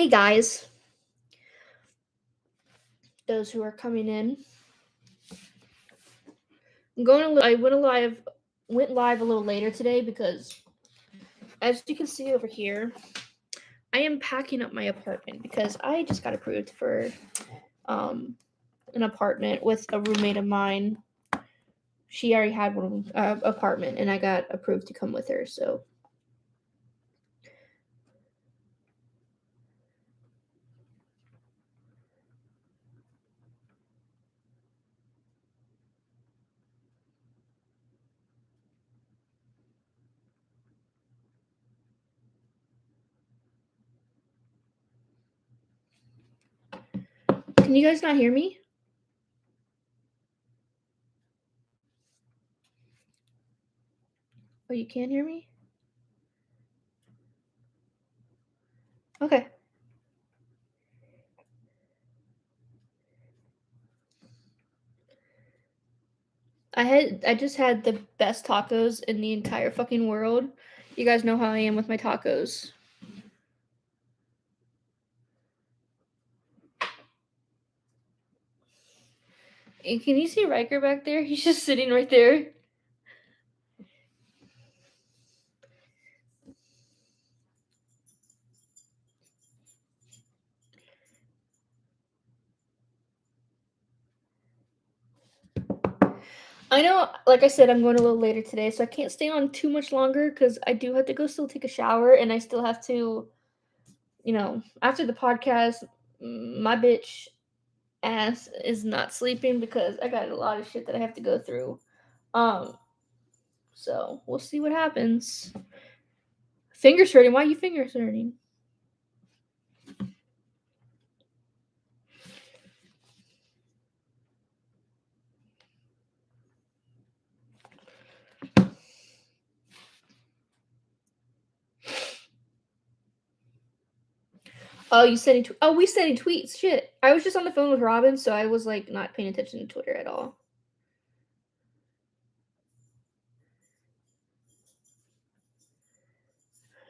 Hey guys, those who are coming in. I went live a little later today because, as you can see over here, I am packing up my apartment because I just got approved for um an apartment with a roommate of mine. She already had one apartment, and I got approved to come with her. So can you guys not hear me? Oh, you can't hear me? Okay. I just had the best tacos in the entire fucking world. You guys know how I am with my tacos. And can you see Riker back there? He's just sitting right there. I know, like I said, I'm going a little later today, so I can't stay on too much longer because I do have to go still take a shower, and I still have to, after the podcast, my bitch ass is not sleeping because I got a lot of shit that I have to go through. Um, so we'll see what happens. Fingers hurting. Why are you fingers hurting? Oh, you sending? We sending tweets. Shit, I was just on the phone with Robin, so I was like not paying attention to Twitter at all.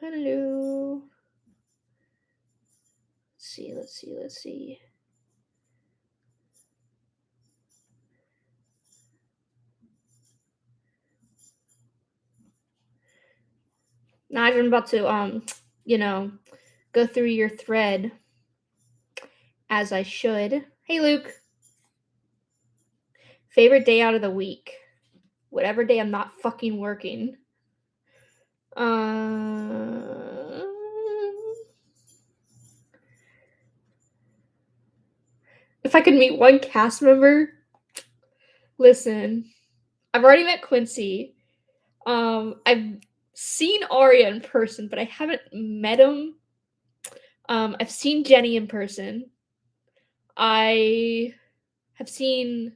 Hello. Let's see. Now I'm about to go through your thread as I should. Hey Luke. Favorite day out of the week. Whatever day I'm not fucking working. If I could meet one cast member, listen. I've already met Quincy. I've seen Arya in person, but I haven't met him. I've seen Jenny in person. I have seen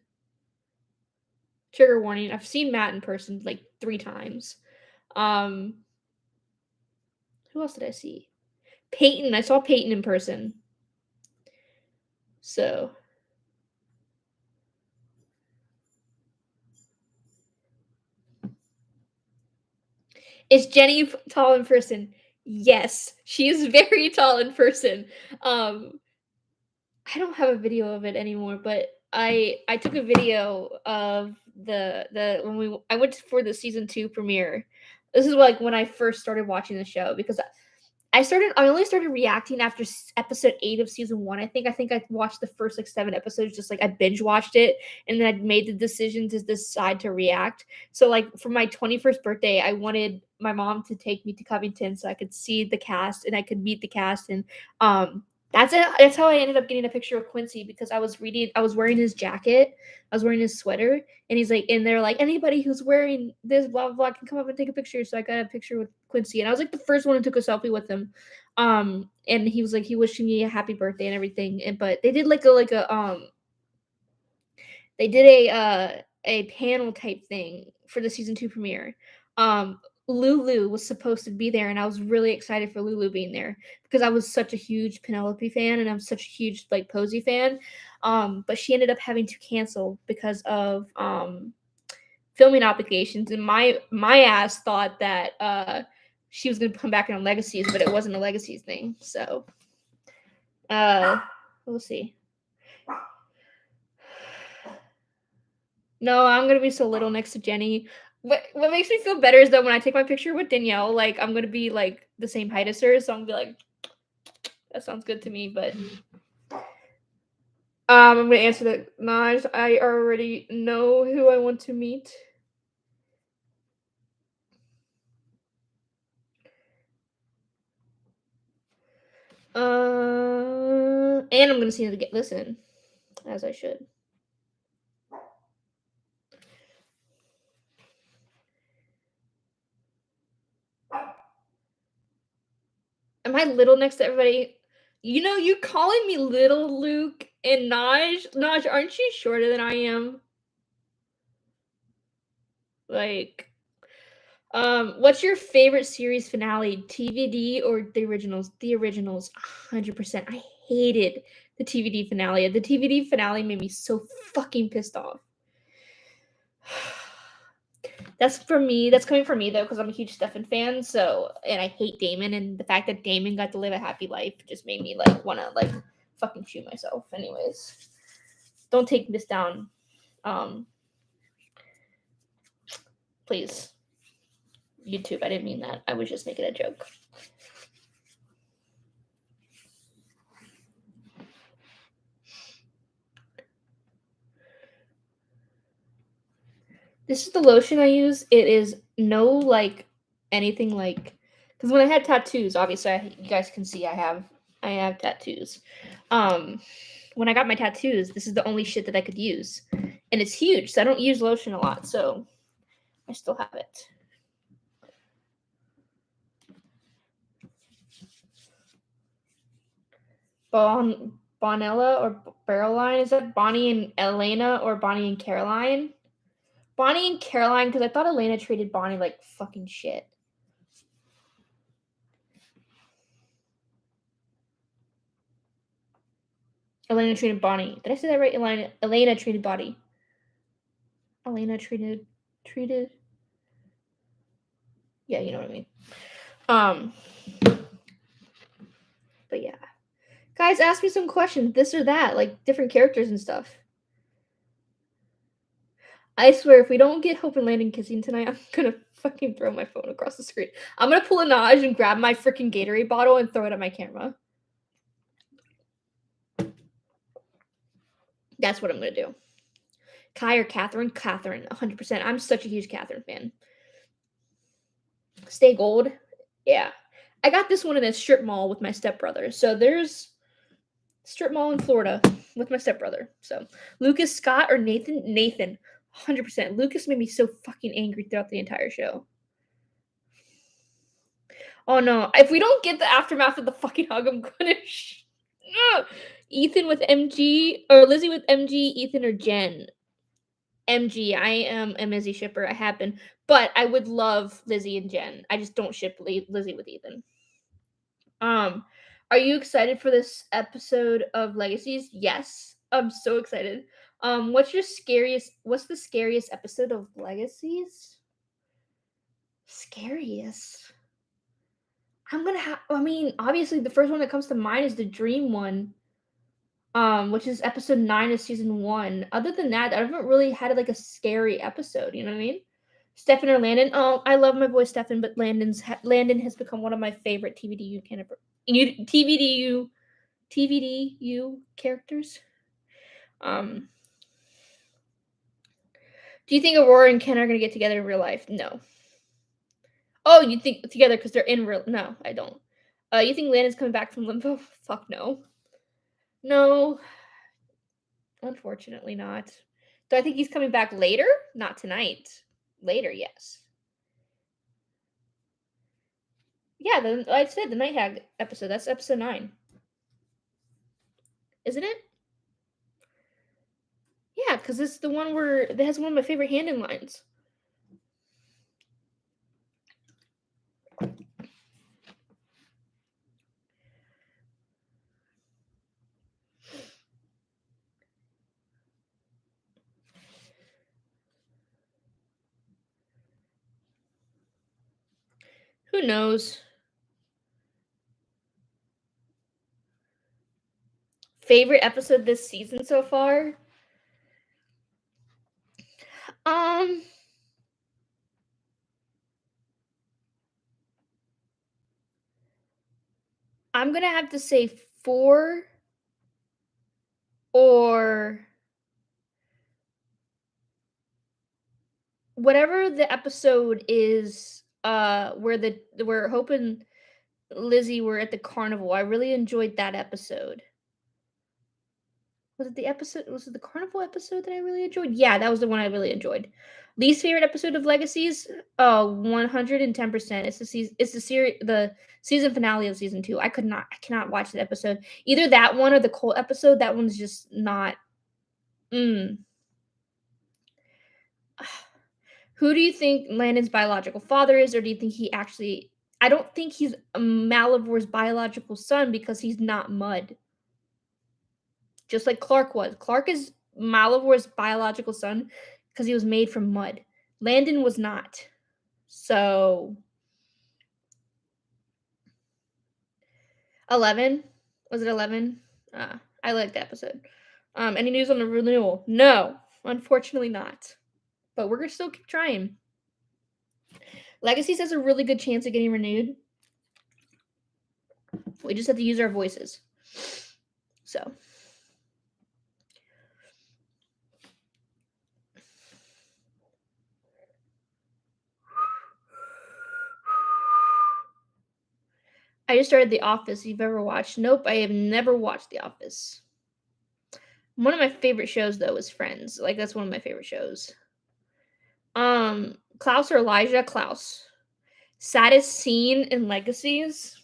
trigger warning. I've seen Matt in person like 3 times. Who else did I see? Peyton. I saw Peyton in person. So is Jenny tall in person? Yes, she is very tall in person. I don't have a video of it anymore, but I took a video of the when I went for the season 2 premiere. This is like when I first started watching the show because I only started reacting after episode 8 of season 1. I think I watched the first like 7 episodes, just like I binge watched it, and then I made the decision to decide to react. So like for my 21st birthday, I wanted my mom to take me to Covington so I could see the cast and I could meet the cast, and that's it. That's how I ended up getting a picture of Quincy because I was wearing his jacket, I was wearing his sweater, and he's like, and they're like, anybody who's wearing this blah blah blah can come up and take a picture. So I got a picture with Quincy, and I was like the first one who took a selfie with him. And he was like, he wishing me a happy birthday and everything. And but they did they did a panel type thing for the season 2 premiere. Lulu was supposed to be there, and I was really excited for Lulu being there because I was such a huge Penelope fan, and I'm such a huge like Posey fan. But she ended up having to cancel because of filming obligations, and my ass thought that she was gonna come back on Legacies, but it wasn't a Legacies thing. So We'll see. No, I'm gonna be so little next to Jenny. What makes me feel better is that when I take my picture with Danielle, like I'm gonna be like the same height as her, so I'm gonna be like, that sounds good to me. But I'm gonna answer that. Naj, I already know who I want to meet. And I'm gonna see the listen, as I should. Am I little next to everybody? You know, you calling me little Luke and Naj. Naj, aren't you shorter than I am? Like, what's your favorite series finale, TVD or the originals? The originals, 100%. I hated the TVD finale. The TVD finale made me so fucking pissed off. That's for me. That's coming from me though, because I'm a huge Stefan fan. So, and I hate Damon, and the fact that Damon got to live a happy life just made me like want to like fucking shoot myself. Anyways, don't take this down, please. YouTube, I didn't mean that. I was just making a joke. This is the lotion I use. It is no like anything like, because when I had tattoos, obviously you guys can see I have tattoos. When I got my tattoos, this is the only shit that I could use, and it's huge. So I don't use lotion a lot. So I still have it. Bonella or Barreline? Is that Bonnie and Elena or Bonnie and Caroline? Bonnie and Caroline, because I thought Elena treated Bonnie like fucking shit. Elena treated Bonnie. Did I say that right? Elena treated Bonnie. Elena treated. Yeah, you know what I mean. Um, but yeah, guys, ask me some questions, this or that, like different characters and stuff. I swear, if we don't get Hope and Landon kissing tonight, I'm gonna fucking throw my phone across the screen. I'm gonna pull a Naj and grab my freaking Gatorade bottle and throw it at my camera. That's what I'm gonna do. Kai or Catherine? Catherine, 100%. I'm such a huge Catherine fan. Stay Gold? Yeah. I got this one in a strip mall with my stepbrother. So there's strip mall in Florida with my stepbrother. So Lucas Scott or Nathan? Nathan. 100%. Lucas made me so fucking angry throughout the entire show. Oh no. If we don't get the aftermath of the fucking hug, I'm gonna. Ethan with MG or Lizzie with MG, Ethan or Jen? MG. I am a Mizzy shipper. I have been, but I would love Lizzie and Jen. I just don't ship Lizzie with Ethan. Um, are you excited for this episode of Legacies? Yes, I'm so excited. What's the scariest episode of Legacies? Scariest. I mean, obviously the first one that comes to mind is the dream one. Which is episode 9 of season 1. Other than that, I haven't really had like a scary episode, you know what I mean? Stefan or Landon? Oh, I love my boy Stefan, but Landon has become one of my favorite TVDU characters. Um, do you think Aurora and Ken are gonna get together in real life? No. Oh, you think together because they're in real? No, I don't. You think Landon's coming back from limbo? Fuck no. No, unfortunately not. Do I think he's coming back later? Not tonight. Later, yes. Yeah, I said the Night Hag episode. That's episode 9, isn't it? Yeah, because it's the one where it has one of my favorite hand-in lines. Who knows? Favorite episode this season so far? Um, I'm gonna have to say 4 or whatever the episode is, where Hope and Lizzie were at the carnival. I really enjoyed that episode. Was it the carnival episode that I really enjoyed? Yeah, that was the one I really enjoyed. Least favorite episode of Legacies? Oh, 110%. The season finale of season 2. I cannot watch that episode. Either that one or the Cole episode. That one's just not mm. Who do you think Landon's biological father is, or do you think he actually? I don't think he's Malivor's biological son because he's not Mud, just like Clark was. Clark is Malivor's biological son because he was made from mud. Landon was not. So 11, was it 11? I liked the episode. Any news on the renewal? No, unfortunately not. But we're gonna still keep trying. Legacies has a really good chance of getting renewed. We just have to use our voices. So. I just started The Office. You've ever watched? Nope, I have never watched The Office. One of my favorite shows though is Friends. Like that's one of my favorite shows. Klaus or Elijah? Klaus. Saddest scene in Legacies?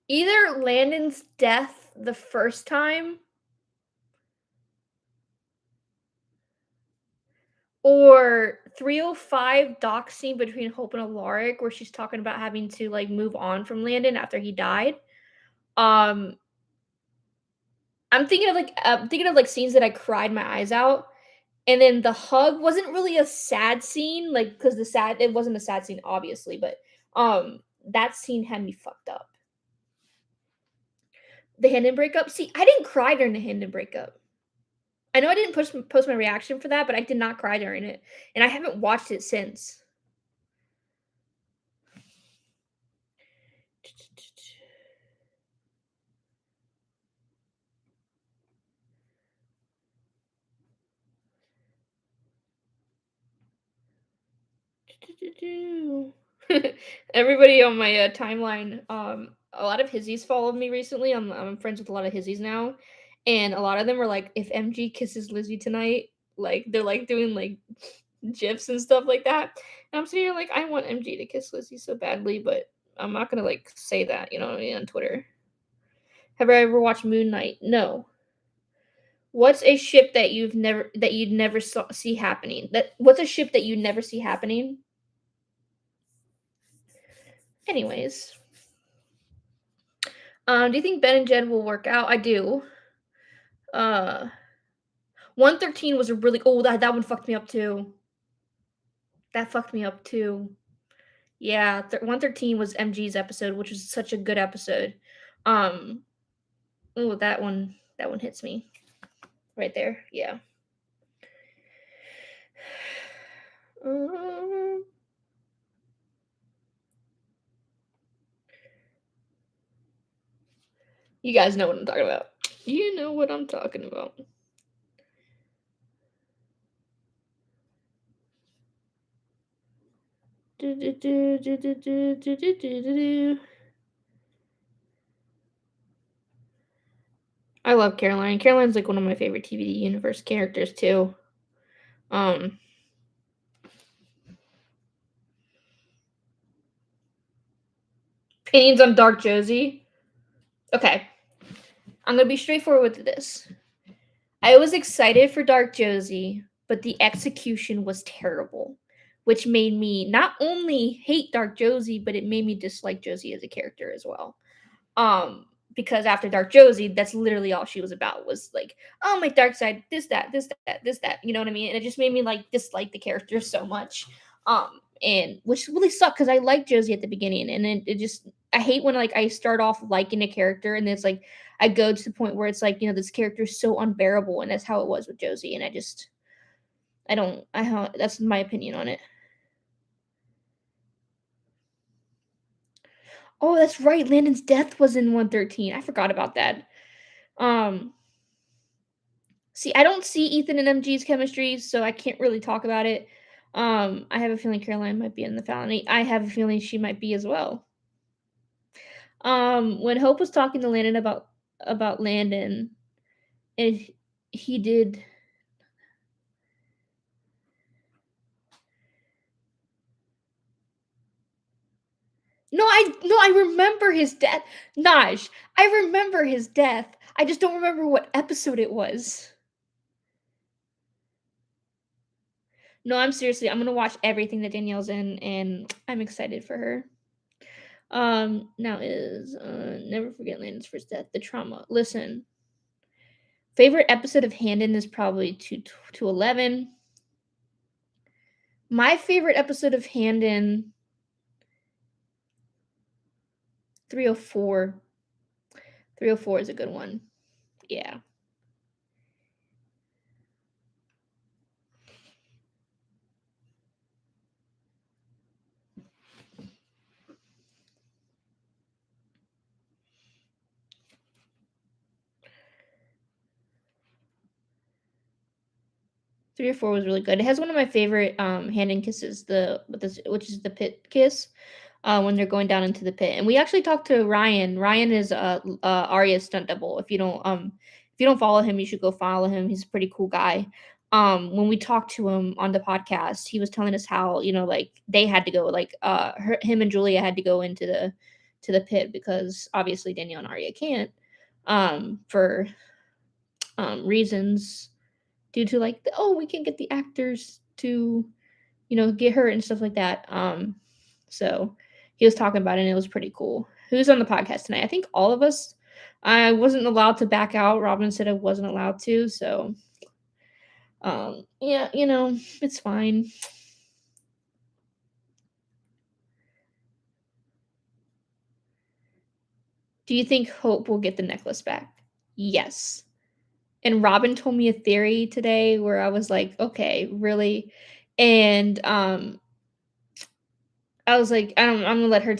Either Landon's death the first time or 305 doc scene between Hope and Alaric where she's talking about having to like move on from Landon after he died. I'm thinking of like scenes that I cried my eyes out. And then the hug wasn't really a sad scene, like because it wasn't a sad scene, obviously, but that scene had me fucked up. The Hendon breakup. See, I didn't cry during the Hendon breakup. I know I didn't post my reaction for that, but I did not cry during it, and I haven't watched it since. Everybody on my timeline, a lot of Hizzies followed me recently. I'm friends with a lot of Hizzies now, and a lot of them were like, "If MG kisses Lizzie tonight," like they're like doing like gifs and stuff like that. And I'm sitting here like, I want MG to kiss Lizzie so badly, but I'm not gonna like say that, you know what I mean, on Twitter. Have I ever watched Moon Knight? No. What's a ship that you'd never see happening? What's a ship that you never see happening? Anyways, do you think Ben and Jed will work out? I do. 113 was a really that one fucked me up too. That fucked me up too. Yeah, 113 was MG's episode, which was such a good episode. Um, that one hits me right there. Yeah. You guys know what I'm talking about. You know what I'm talking about. I love Caroline. Caroline's like one of my favorite TV universe characters too. Opinions on Dark Josie. Okay, I'm gonna be straightforward with this. I was excited for Dark Josie, but the execution was terrible, which made me not only hate Dark Josie, but it made me dislike Josie as a character as well. Because after Dark Josie, that's literally all she was about was like, oh my dark side, this, that, this, that, this, that. You know what I mean? And it just made me like dislike the character so much. and which really sucked because I liked Josie at the beginning, and then it just I hate when like I start off liking a character and it's like I go to the point where it's like this character is so unbearable, and that's how it was with Josie, and I don't that's my opinion on it. Oh, that's right. Landon's death was in 113. I forgot about that. Um, See, I don't see Ethan and MG's chemistry, so I can't really talk about it. I have a feeling Caroline might be in the felony. I have a feeling she might be as well. When Hope was talking to Landon about Landon, and he did. No, I remember his death. Naj, I remember his death. I just don't remember what episode it was. No, I'm gonna watch everything that Danielle's in, and I'm excited for her. Now is never forget Landon's first death, the trauma. Listen, favorite episode of Handon is probably 211. My favorite episode of Handon 304. 304 is a good one. Yeah. 3 or 4 was really good. It has one of my favorite Handon kisses, which is the pit kiss. When they're going down into the pit. And we actually talked to Ryan. Ryan is Arya's stunt double. If you don't follow him, you should go follow him. He's a pretty cool guy. When we talked to him on the podcast, he was telling us how, like they had to go, like him and Julia had to go into the pit because obviously Danielle and Arya can't for reasons due to like we can't get the actors to get hurt and stuff like that. So he was talking about it and it was pretty cool. Who's on the podcast tonight? I think all of us. I wasn't allowed to back out. Robin said I wasn't allowed to, so yeah, it's fine. Do you think Hope will get the necklace back? Yes. And Robin told me a theory today where I was like, okay, really? And I was like, I'm gonna let her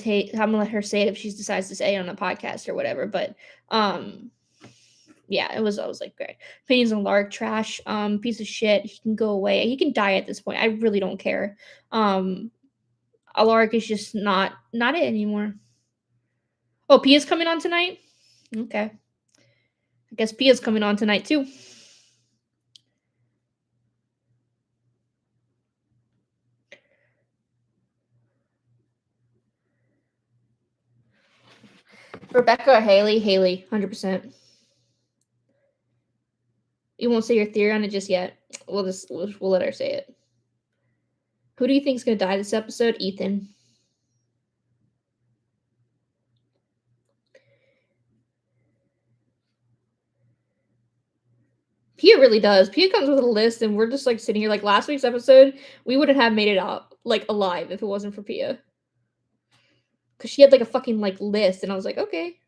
say it if she decides to say it on a podcast or whatever. But yeah, I was like, great. Opinions on Lark, trash, piece of shit. He can go away. He can die at this point. I really don't care. Alaric is just not it anymore. Oh, Pia's coming on tonight? Okay. I guess Pia's coming on tonight too. Rebecca or Haley? Haley, 100%. You won't say your theory on it just yet. We'll let her say it. Who do you think is gonna die this episode? Ethan. Pia really does. Pia comes with a list, and we're just like sitting here. Like last week's episode, we wouldn't have made it out like alive if it wasn't for Pia. Cause she had like a fucking like list, and I was like, okay.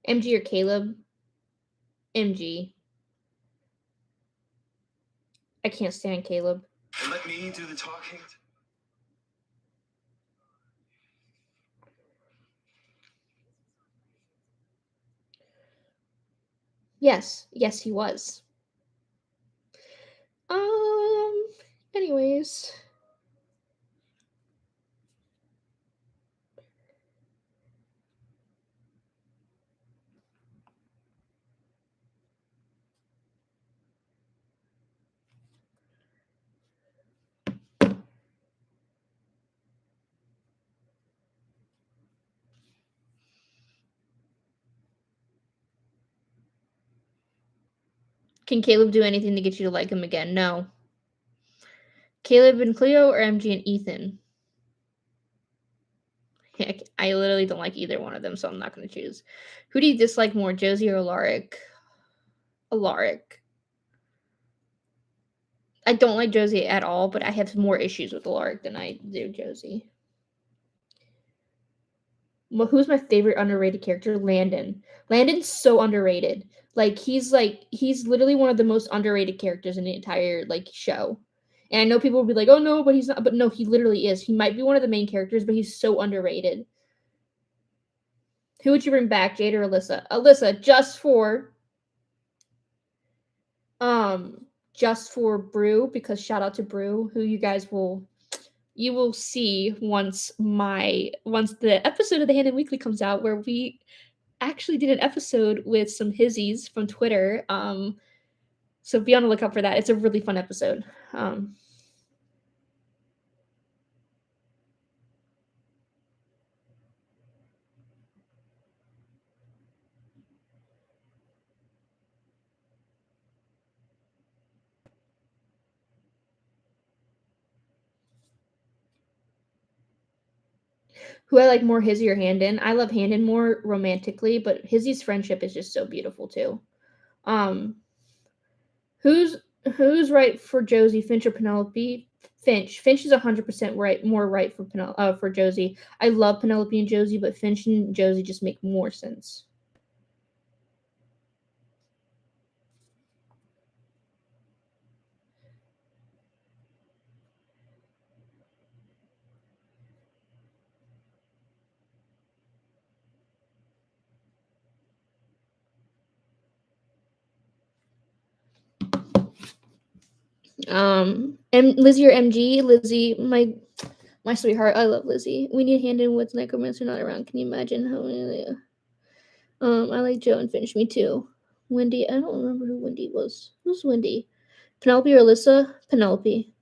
MG or Caleb? MG. I can't stand Caleb. And let me do the talking. Yes, he was. Anyways. Can Caleb do anything to get you to like him again? No. Caleb and Cleo or MG and Ethan? Heck, I literally don't like either one of them, so I'm not going to choose. Who do you dislike more, Josie or Alaric? Alaric. I don't like Josie at all, but I have more issues with Alaric than I do Josie. Well, who's my favorite underrated character? Landon. Landon's so underrated. He's literally one of the most underrated characters in the entire show. And I know people will be like, "Oh no, but he's not." But no, he literally is. He might be one of the main characters, but he's so underrated. Who would you bring back, Jade or Alyssa? Alyssa, just for Brew, because shout out to Brew, who you will see once the episode of the Hand Weekly comes out, where we actually did an episode with some hizzies from Twitter. So be on the lookout for that. It's a really fun episode. Who I like more, Hizzy or Handon? I love Handon more romantically, but Hizzy's friendship is just so beautiful too. Um, who's who's right for Josie, Finch or Penelope? Finch. Finch is 100% right, more right for Josie. I love Penelope and Josie, but Finch and Josie just make more sense. And Lizzie or MG? Lizzie, my sweetheart. I love Lizzie. We need Handon Woods Necromancer not around. Can you imagine how many? I like Joe and Finch. Me too. Wendy. I don't remember who Wendy was. Who's Wendy? Penelope or Alyssa? Penelope.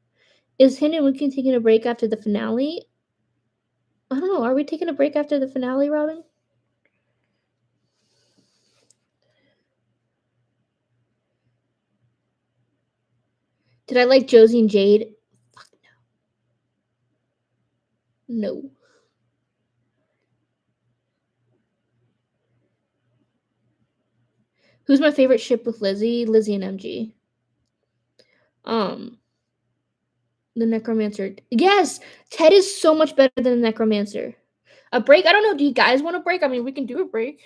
Is Handon Winston taking a break after the finale? I don't know. Are we taking a break after the finale, Robin? Did I like Josie and Jade? Fuck no. No. Who's my favorite ship with Lizzie? Lizzie and MG. The Necromancer. Yes! Ted is so much better than the Necromancer. A break? I don't know. Do you guys want a break? I mean, we can do a break.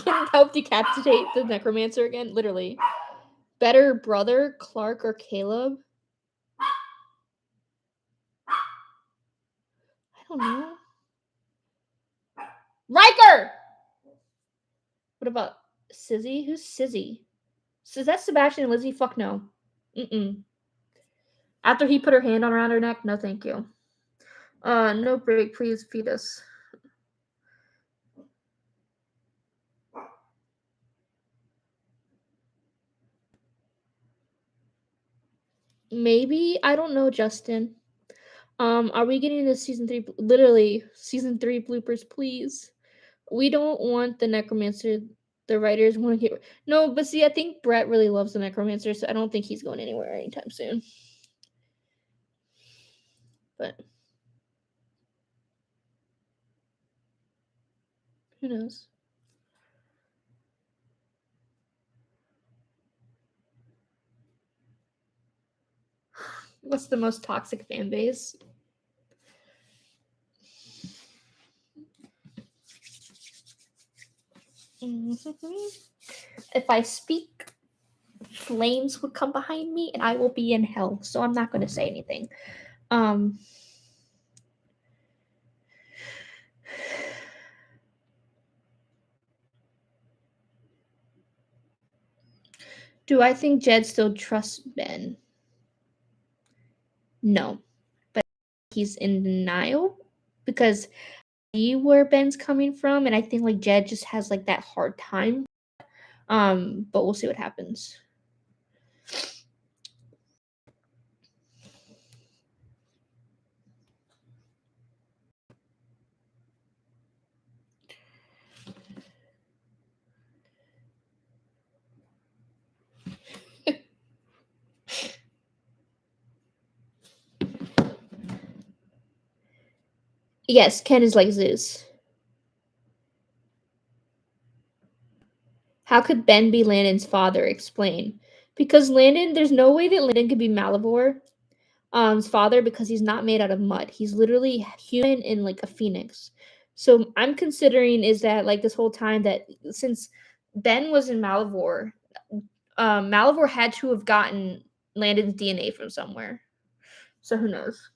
Can help decapitate the Necromancer again? Literally. Better brother, Clark or Caleb? I don't know. Riker! What about Sizzy? Who's Sizzy? Is that Sebastian and Lizzie? Fuck no. Mm-mm. After he put her hand around her neck, no thank you. No break, please feed us. Maybe, I don't know, Justin. Are we getting this season 3? Literally, season 3 bloopers, please. We don't want the Necromancer. The writers want to get no, but see, I think Brett really loves the Necromancer, so I don't think he's going anywhere anytime soon. But who knows? What's the most toxic fan base? If I speak, flames would come behind me and I will be in hell. So I'm not going to say anything. Do I think Jed still trusts Ben? No. But he's in denial because see where Ben's coming from, and I think Jed just has that hard time. But we'll see what happens. Yes, Ken is like Zeus. How could Ben be Landon's father? Explain. Because Landon, there's no way that Landon could be Malivore, father, because he's not made out of mud. He's literally human and like a phoenix. So I'm considering is that like this whole time that since Ben was in Malivore, Malivore had to have gotten Landon's DNA from somewhere. So who knows?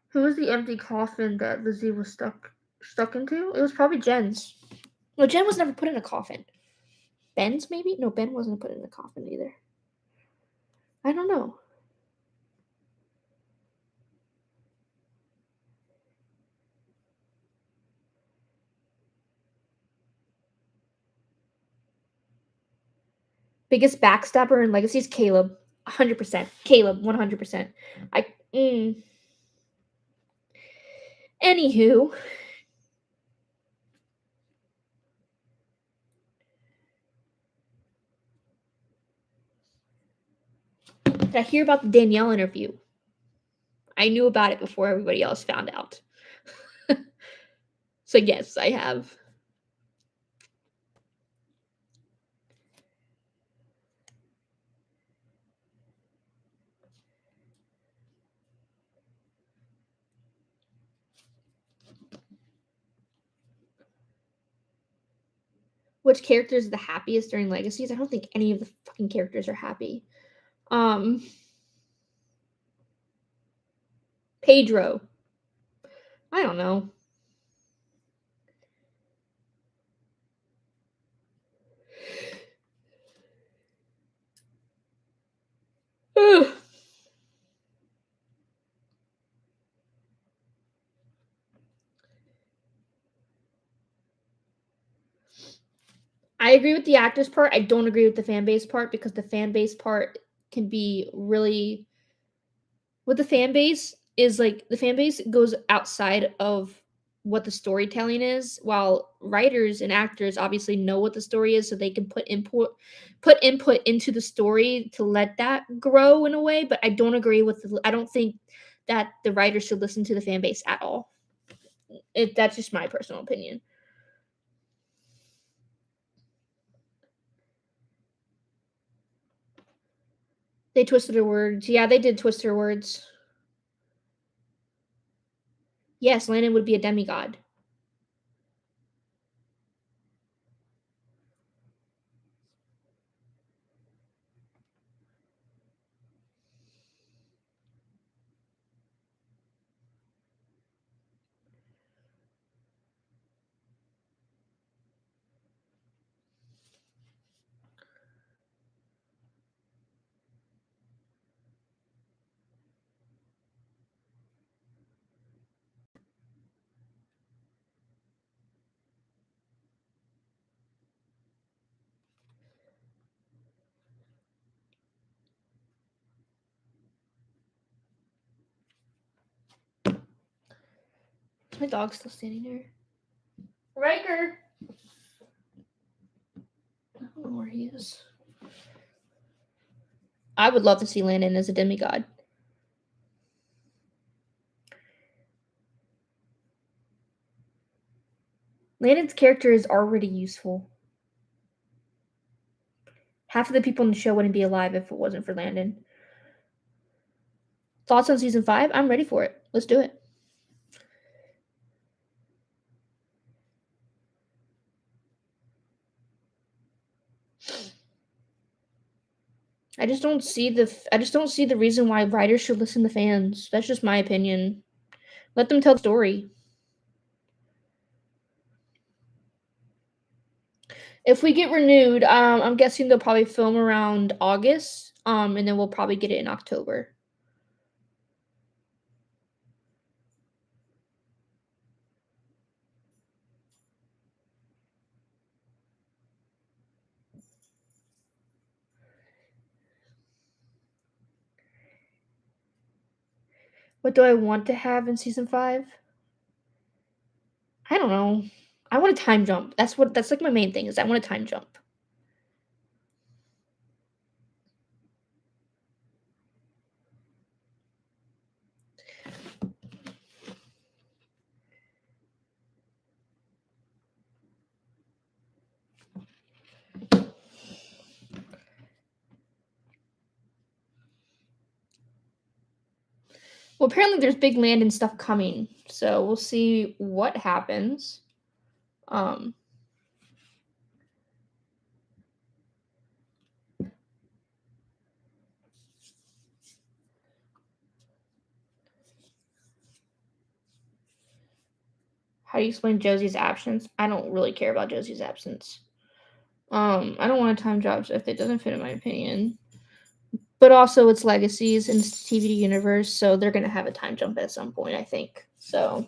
Who was the empty coffin that Lizzie was stuck into? It was probably Jen's. No, Jen was never put in a coffin. Ben's maybe? No, Ben wasn't put in a coffin either. I don't know. Biggest backstabber in Legacies, Caleb. 100%. Caleb, 100%. I. Mm. Anywho, did I hear about the Danielle interview? I knew about it before everybody else found out. So, yes, I have. Which character is the happiest during Legacies? I don't think any of the fucking characters are happy. Um, Pedro. I don't know. Ugh. I agree with the actors part. I don't agree with the fan base part because the fan base part can be really what the fan base is like the fan base goes outside of what the storytelling is while writers and actors obviously know what the story is so they can put input into the story to let that grow in a way, but I don't agree with I don't think that the writers should listen to the fan base at all. That's just my personal opinion. They twisted her words. Yeah, they did twist her words. Yes, Landon would be a demigod. My dog's still standing there. Riker! I don't know where he is. I would love to see Landon as a demigod. Landon's character is already useful. Half of the people in the show wouldn't be alive if it wasn't for Landon. Thoughts on season 5? I'm ready for it. Let's do it. I just don't see the reason why writers should listen to fans. That's just my opinion. Let them tell the story. If we get renewed, I'm guessing they'll probably film around August, and then we'll probably get it in October. What do I want to have in season 5? I don't know. I want a time jump. That's like my main thing is I want a time jump. Well, apparently there's big land and stuff coming, so we'll see what happens. Um, how do you explain Josie's absence? I don't really care about Josie's absence. I don't want to time jobs if it doesn't fit in my opinion. But also, it's Legacies and it's the TV universe, so they're gonna have a time jump at some point, I think. So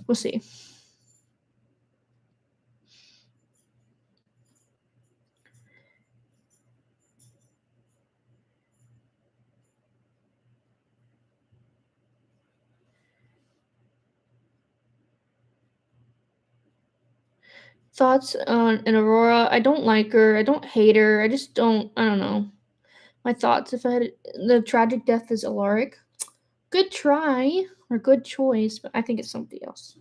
we'll see. Thoughts on an Aurora? I don't like her. I don't hate her. I just don't. I don't know. My thoughts. If I had the tragic death is Alaric, good try or good choice, but I think it's somebody else.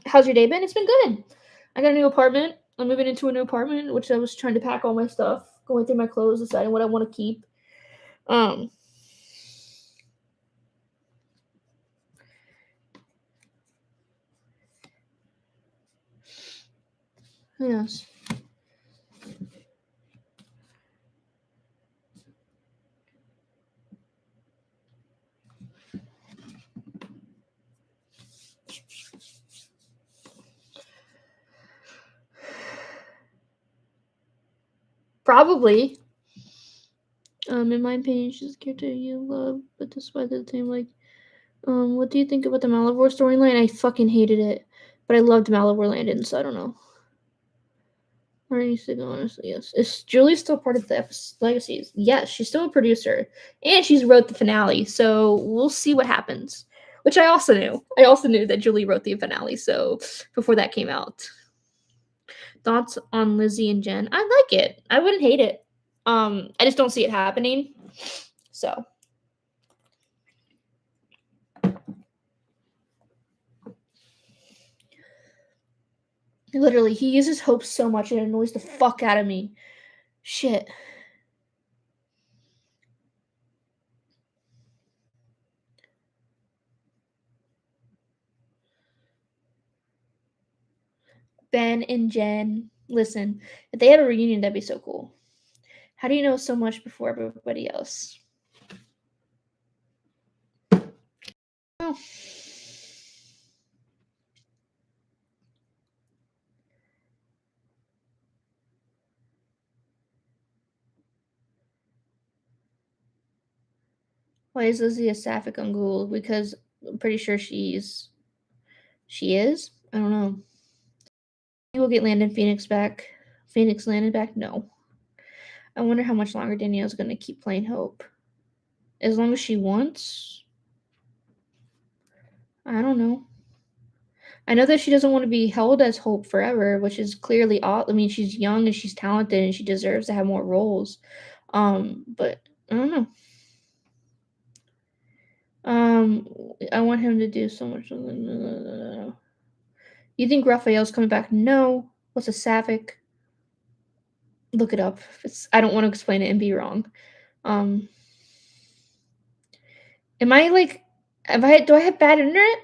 How's your day been? It's been good. I got a new apartment. I'm moving into a new apartment, which I was trying to pack all my stuff, going through my clothes, deciding what I want to keep. Um, who knows? Probably. In my opinion, she's a character you love, but despite the same, like, what do you think about the Malivore storyline? I fucking hated it, but I loved Malivore Landon, so I don't know. Or anything, honestly, yes. Is Julie still part of the Legacies? Yes, she's still a producer, and she's wrote the finale. So we'll see what happens. Which I also knew. I also knew that Julie wrote the finale. So before that came out, thoughts on Lizzie and Jen? I like it. I wouldn't hate it. I just don't see it happening. So literally, he uses hope so much it annoys the fuck out of me. Shit. Ben and Jen. Listen, if they had a reunion, that'd be so cool. How do you know so much before everybody else? Oh. Why is Lizzie a sapphic on Google? Because I'm pretty sure she is. I don't know. We'll get Landon Phoenix back. Phoenix Landon back? No. I wonder how much longer Danielle's gonna keep playing Hope. As long as she wants. I don't know. I know that she doesn't want to be held as Hope forever, which is clearly odd. I mean, she's young and she's talented and she deserves to have more roles. But I don't know. I want him to do so much. You think Raphael's coming back? No. What's a sapphic? Look it up. I don't want to explain it and be wrong. Um, am I like? Do I have bad internet?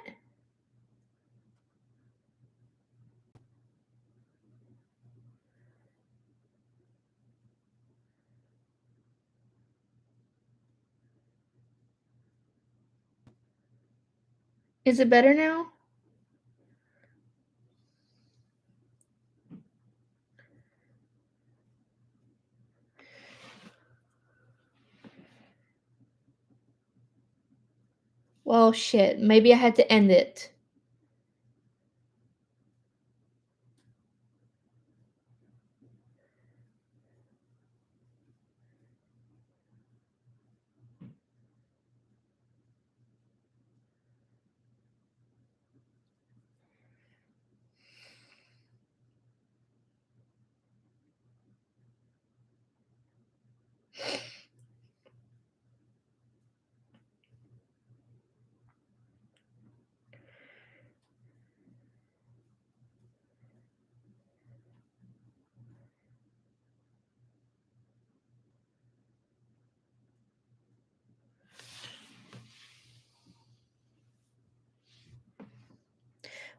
Is it better now? Well, shit. Maybe I had to end it.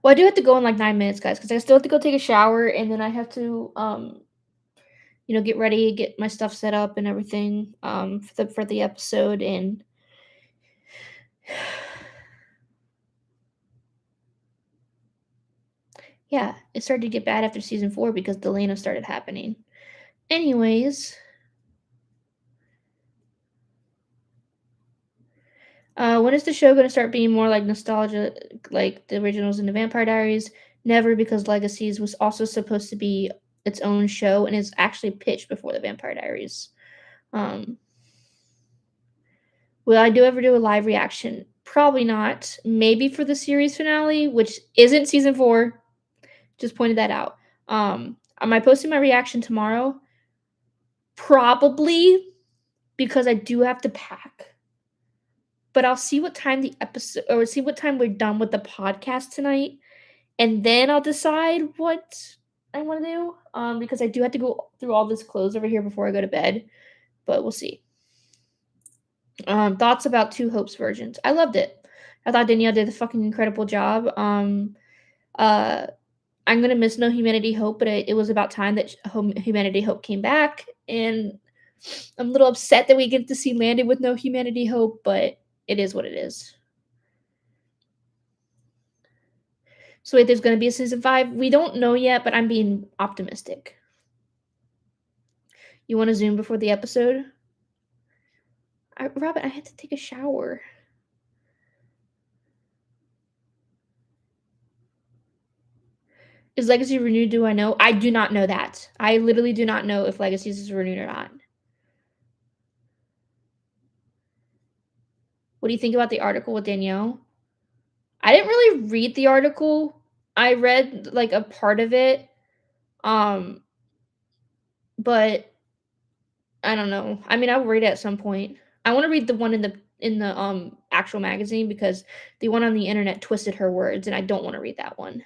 Well, I do have to go in like 9 minutes, guys, because I still have to go take a shower, and then I have to get ready, get my stuff set up and everything for the episode, and yeah, it started to get bad after season 4 because Delana started happening. Anyways, when is the show going to start being more like nostalgia, like the originals in the Vampire Diaries? Never, because Legacies was also supposed to be its own show, and it's actually pitched before the Vampire Diaries. Um, will I ever do a live reaction? Probably not. Maybe for the series finale, which isn't season 4. Just pointed that out. Am I posting my reaction tomorrow? Probably, because I do have to pack. But I'll see what time the episode, or see what time we're done with the podcast tonight, and then I'll decide what I want to do. Because I do have to go through all this clothes over here before I go to bed. But we'll see. Thoughts about Two Hopes versions. I loved it. I thought Danielle did a fucking incredible job. Uh, I'm gonna miss No Humanity Hope, but it was about time that Humanity Hope came back, and I'm a little upset that we get to see Landon with No Humanity Hope, but it is what it is. So wait, there's gonna be a season 5. We don't know yet, but I'm being optimistic. You want to Zoom before the episode? Robin, I had to take a shower. Is Legacy renewed? Do I know? I do not know that. I literally do not know if Legacies is renewed or not. What do you think about the article with Danielle? I didn't really read the article. I read like a part of it. Um, but I don't know. I mean, I'll read it at some point. I want to read the one in the actual magazine, because the one on the internet twisted her words, and I don't want to read that one.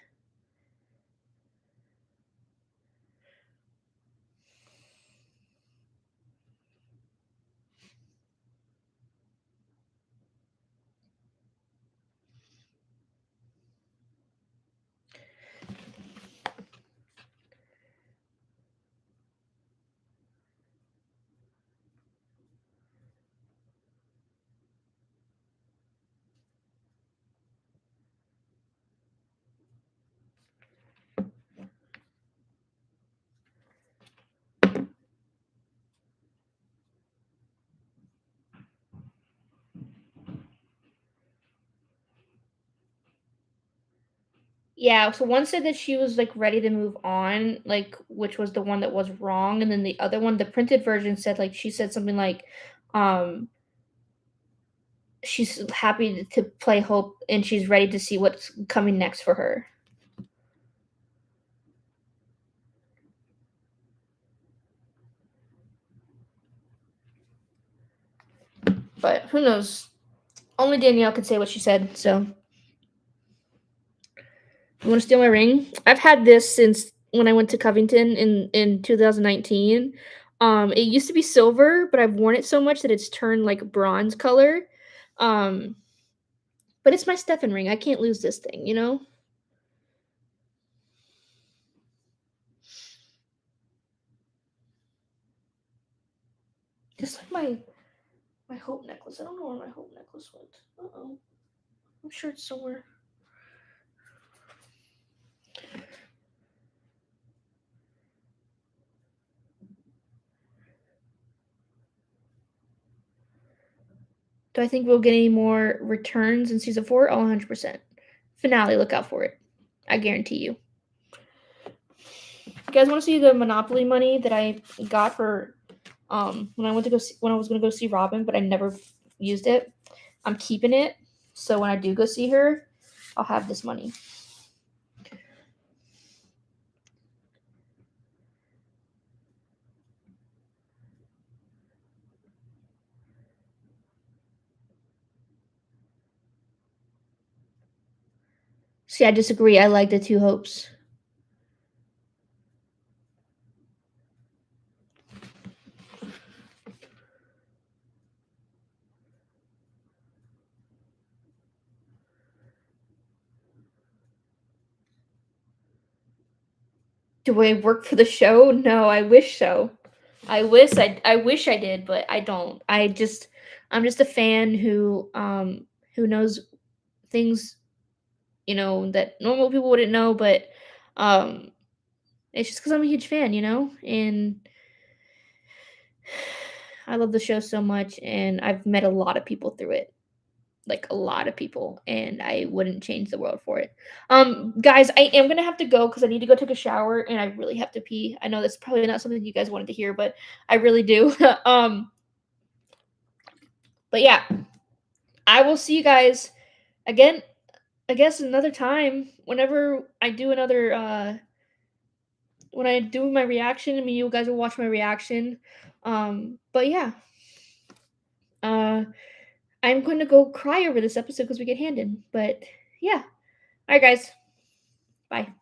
Yeah, so one said that she was like ready to move on, like, which was the one that was wrong, and then the other one, the printed version, said like, she said something like, um she's happy to play Hope, and she's ready to see what's coming next for her. But who knows? Only Danielle could say what she said. So, you want to steal my ring? I've had this since when I went to Covington in 2019. It used to be silver, but I've worn it so much that it's turned like bronze color. Um, but it's my Stefan ring. I can't lose this thing, you know. Just like my hope necklace. I don't know where my hope necklace went. Uh-oh. I'm sure it's somewhere. Do I think we'll get any more returns in season 4? Oh, 100%. Finale, look out for it. I guarantee you. You guys want to see the Monopoly money that I got for when I went to go see, when I was going to go see Robin, but I never used it? I'm keeping it, so when I do go see her, I'll have this money. See, I disagree. I like the Two Hopes. Do I work for the show? No, I wish so. I wish I did, but I don't. I'm just a fan who knows things, that normal people wouldn't know, but um it's just cuz I'm a huge fan, and I love the show so much and I've met a lot of people through it. Like a lot of people, and I wouldn't change the world for it. Guys, I am gonna have to go because I need to go take a shower and I really have to pee. I know that's probably not something you guys wanted to hear, but I really do. But yeah, I will see you guys again. I guess another time whenever I do another when I do my reaction. I mean, you guys will watch my reaction. But yeah, uh, I'm going to go cry over this episode because we get handed. But yeah, all right, guys, bye.